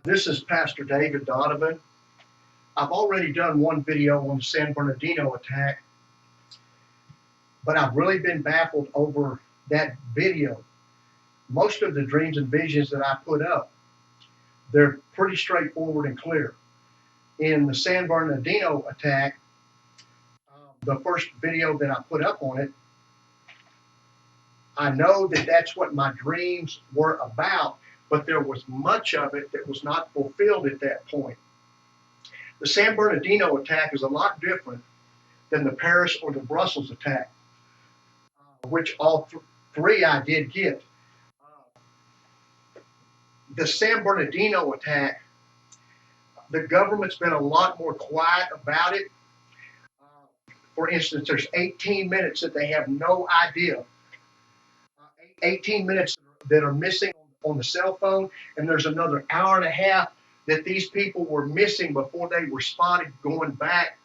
This is Pastor David Donovan. I've already done one video on the San Bernardino attack, but I've really been baffled over that video. Most of the dreams and visions that I put up, they're pretty straightforward and clear. In the San Bernardino attack, the first video that I put up on it, I know that that's what my dreams were about, but there was much of it that was not fulfilled at that point. The San Bernardino attack is a lot different than the Paris or the Brussels attack, which all three I did get. The San Bernardino attack, the government's been a lot more quiet about it. For instance, there's 18 minutes that they have no idea. 18 minutes that are missing on the cell phone, and there's another hour and a half that these people were missing before they were spotted going back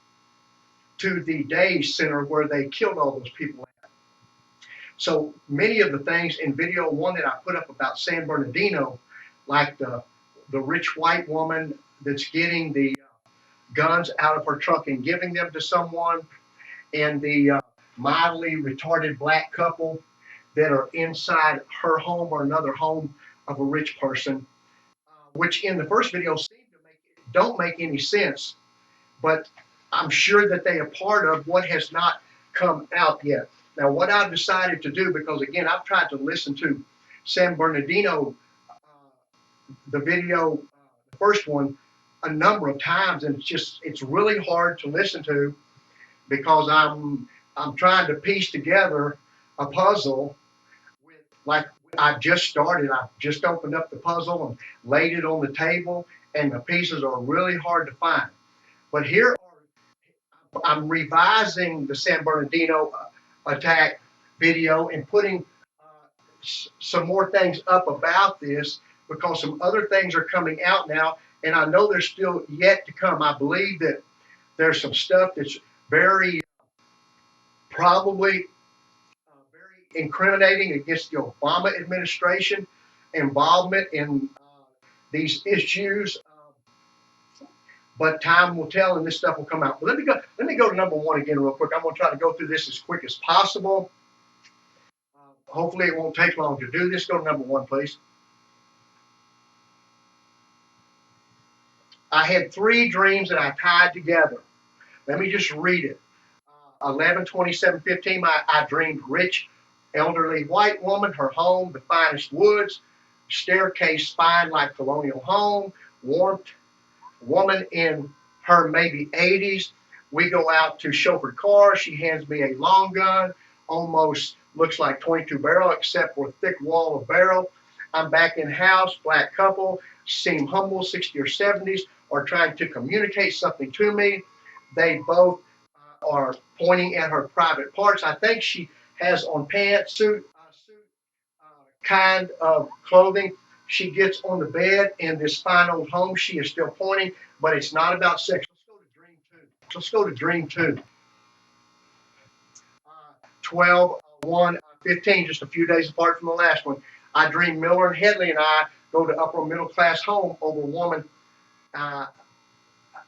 to the day center where they killed all those people at. So many of the things in video one that I put up about San Bernardino, like the rich white woman that's getting the guns out of her trunk and giving them to someone, and the mildly retarded black couple that are inside her home or another home of a rich person, which in the first video don't make any sense, but I'm sure that they are part of what has not come out yet. Now, what I've decided to do, because again, I've tried to listen to San Bernardino, the video, the first one, a number of times, and it's really hard to listen to because I'm trying to piece together a puzzle with, like, I've just started. I've just opened up the puzzle and laid it on the table, and the pieces are really hard to find. But here I'm revising the San Bernardino attack video and putting some more things up about this because some other things are coming out now, and I know there's still yet to come. I believe that there's some stuff that's very probably very incriminating against the Obama administration involvement in these issues. But time will tell, and this stuff will come out. But let me go to number one again real quick. I'm going to try to go through this as quick as possible. Hopefully it won't take long to do this. Go to number one, please. I had three dreams that I tied together. Let me just read it. 11/27/15, I dreamed rich, elderly white woman, her home, the finest woods, staircase spine like colonial home, warmth, woman in her maybe 80s. We go out to chauffeur car. She hands me a long gun, almost looks like 22 barrel, except for a thick wall of barrel. I'm back in house, black couple, seem humble, 60 or 70s, are trying to communicate something to me. They both are pointing at her private parts. I think she has on pants, suit kind of clothing. She gets on the bed in this fine old home. She is still pointing, but it's not about sex. Let's go to dream two. Let's go to dream two. 12/1/15, just a few days apart from the last one. I dream Miller and Headley and I go to upper middle class home over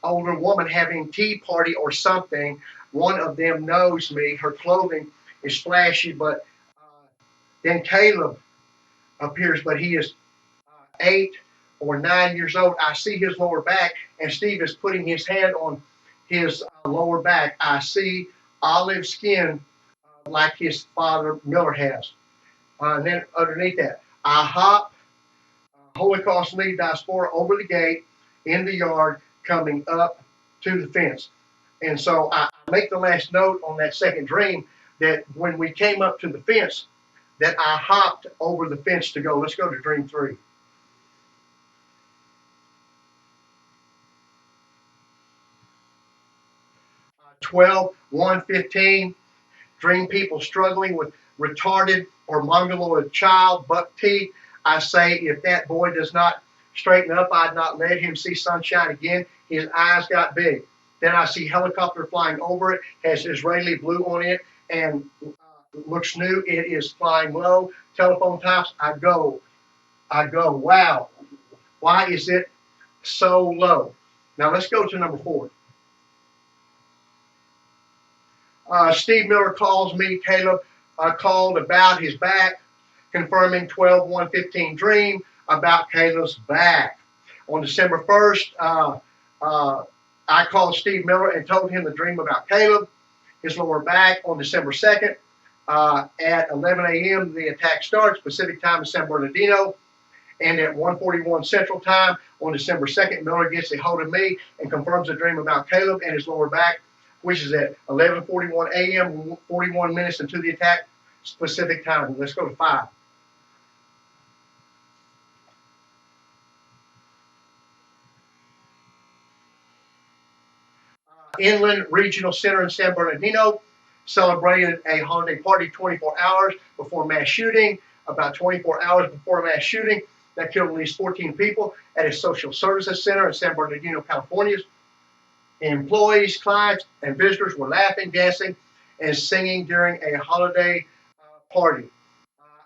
older woman having tea party or something. One of them knows me. Her clothing is flashy, but then Caleb appears, but he is 8 or 9 years old. I see his lower back, and Steve is putting his hand on his lower back. I see olive skin like his father Miller has. And then underneath that, I hop Holocaust League diaspora over the gate in the yard coming up to the fence. And so I make the last note on that second dream that when we came up to the fence, that I hopped over the fence to go. Let's go to dream three. 12/1/15, dream people struggling with retarded or mongoloid child, buck teeth. I say, if that boy does not straighten up, I'd not let him see sunshine again. His eyes got big. Then I see helicopter flying over it, has Israeli blue on it, and looks new. It is flying low. Telephone tops. I go, wow. Why is it so low. Now let's go to number 4. Steve Miller calls me. Caleb called about his back, confirming 12/1/15 dream about Caleb's back. On December 1st, I called Steve Miller and told him the dream about Caleb, his lower back. On December 2nd, at 11 a.m., the attack starts, Pacific time in San Bernardino. And at 1:41 Central Time on December 2nd, Miller gets a hold of me and confirms the dream about Caleb and his lower back, which is at 11:41 a.m., 41 minutes into the attack, Pacific time. Let's go to 5. Inland Regional Center in San Bernardino celebrated a holiday party 24 hours before mass shooting. About 24 hours before mass shooting that killed at least 14 people at a social services center in San Bernardino, California. Employees, clients, and visitors were laughing, dancing, and singing during a holiday party.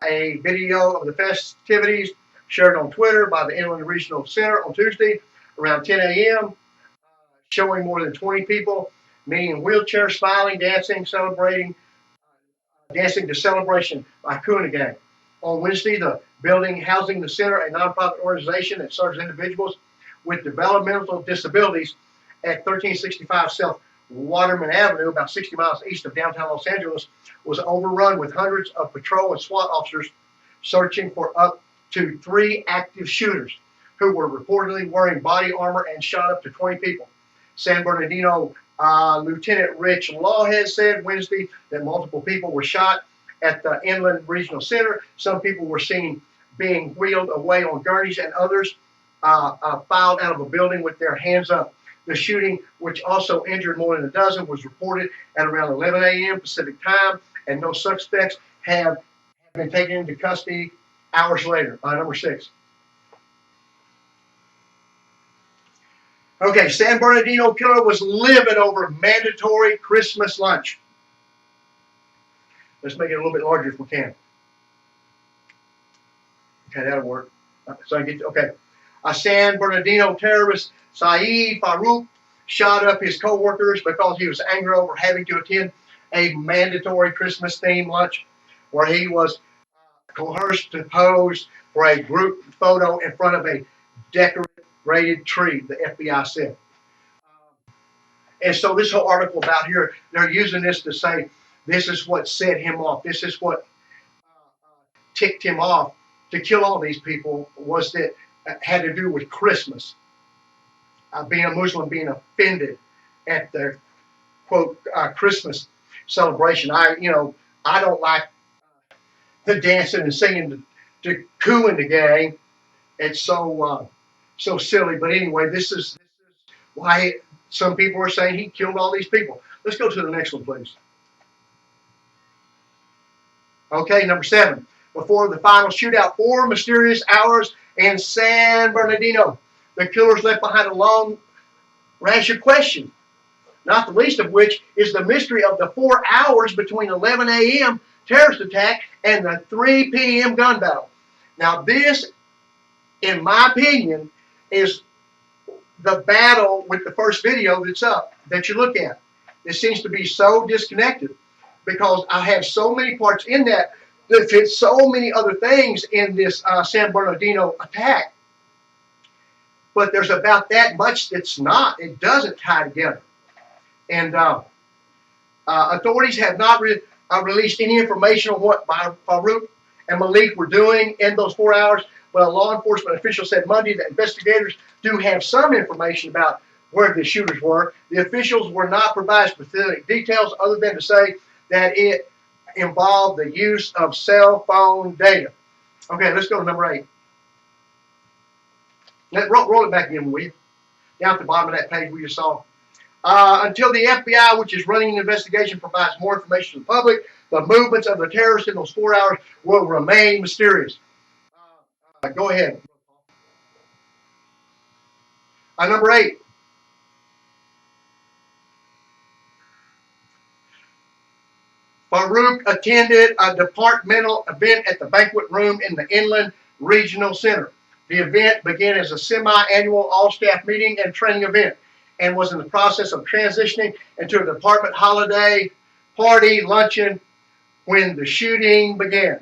A video of the festivities shared on Twitter by the Inland Regional Center on Tuesday around 10 a.m. Showing more than 20 people, many in wheelchairs, smiling, dancing, celebrating, dancing to celebration by Kuna Gang. On Wednesday, the building housing the center, a nonprofit organization that serves individuals with developmental disabilities at 1365 South Waterman Avenue, about 60 miles east of downtown Los Angeles, was overrun with hundreds of patrol and SWAT officers searching for up to 3 active shooters who were reportedly wearing body armor and shot up to 20 people. San Bernardino Lieutenant Rich Lawhead said Wednesday that multiple people were shot at the Inland Regional Center. Some people were seen being wheeled away on gurneys, and others filed out of a building with their hands up. The shooting, which also injured more than a dozen, was reported at around 11 a.m. Pacific time, and no suspects have been taken into custody hours later. Number 6. Okay, San Bernardino killer was livid over mandatory Christmas lunch. Let's make it a little bit larger if we can. Okay, that'll work. So I get okay. A San Bernardino terrorist, Saeed Farouk, shot up his co-workers because he was angry over having to attend a mandatory Christmas-themed lunch where he was coerced to pose for a group photo in front of a decorated tree, the FBI said. And so this whole article about here, they're using this to say this is what set him off. This is what ticked him off to kill all these people, was that had to do with Christmas. Being a Muslim, being offended at the quote Christmas celebration. I don't like the dancing and singing to Kuna Gang. It's so silly. But anyway, this is why some people are saying he killed all these people. Let's go to the next one, please. Okay, number 7. Before the final shootout, 4 mysterious hours in San Bernardino. The killers left behind a long rash of questions, not the least of which is the mystery of the 4 hours between 11 a.m. terrorist attack and the 3 p.m. gun battle. Now this, in my opinion, is the battle with the first video that's up that you look at. It seems to be so disconnected because I have so many parts in that fit so many other things in this San Bernardino attack. But there's about that much that's not. It doesn't tie together. And authorities have not released any information on what Farouk and Malik were doing in those 4 hours. But a law enforcement official said Monday that investigators do have some information about where the shooters were. The officials were not provided specific details other than to say that it involved the use of cell phone data. Okay, let's go to number 8. Roll it back again, will you? Down at the bottom of that page we just saw. Until the FBI, which is running the investigation, provides more information to the public, the movements of the terrorists in those 4 hours will remain mysterious. Go ahead. Number 8. Farouk attended a departmental event at the banquet room in the Inland Regional Center. The event began as a semi-annual all-staff meeting and training event and was in the process of transitioning into a department holiday party luncheon when the shooting began.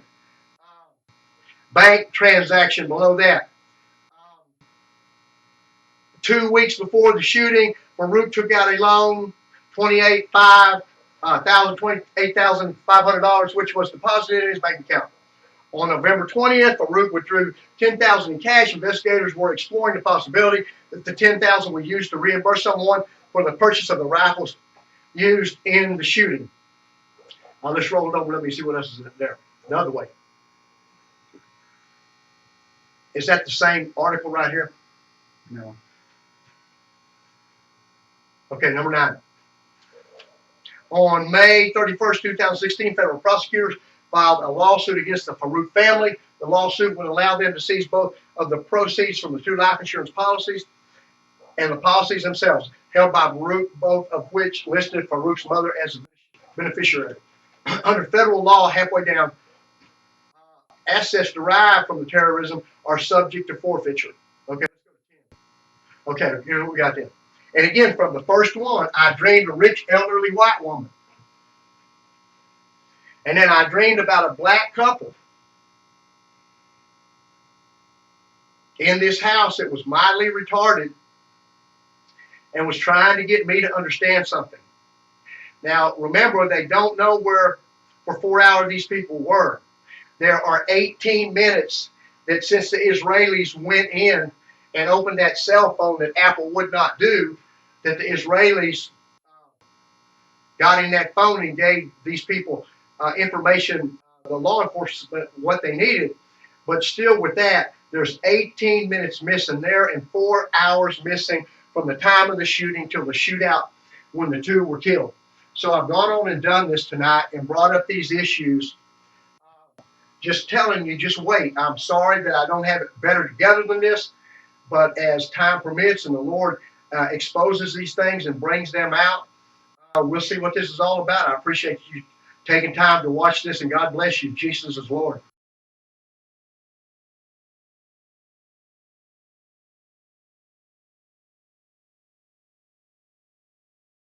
Bank transaction below that. 2 weeks before the shooting, Farouk took out a loan, $28,500, which was deposited in his bank account. On November 20th, Farouk withdrew $10,000 in cash. Investigators were exploring the possibility that the $10,000 were used to reimburse someone for the purchase of the rifles used in the shooting. Let's roll it over. Let me see what else is in there. The other way. Is that the same article right here? No. Okay, number 9. On May 31st, 2016, federal prosecutors filed a lawsuit against the Farouk family. The lawsuit would allow them to seize both of the proceeds from the 2 life insurance policies and the policies themselves, held by Farouk, both of which listed Farouk's mother as a beneficiary. Under federal law, halfway down, assets derived from the terrorism are subject to forfeiture. Okay, let's go to 10. Okay, here's what we got then. And again, from the first one, I dreamed a rich elderly white woman. And then I dreamed about a black couple in this house that was mildly retarded and was trying to get me to understand something. Now, remember, they don't know where for 4 hours these people were. There are 18 minutes that since the Israelis went in and opened that cell phone that Apple would not do, that the Israelis got in that phone and gave these people information, the law enforcement, what they needed. But still with that, there's 18 minutes missing there and 4 hours missing from the time of the shooting till the shootout when the 2 were killed. So I've gone on and done this tonight and brought up these issues. Just telling you, just wait. I'm sorry that I don't have it better together than this, but as time permits and the Lord exposes these things and brings them out, we'll see what this is all about. I appreciate you taking time to watch this, and God bless you. Jesus is Lord.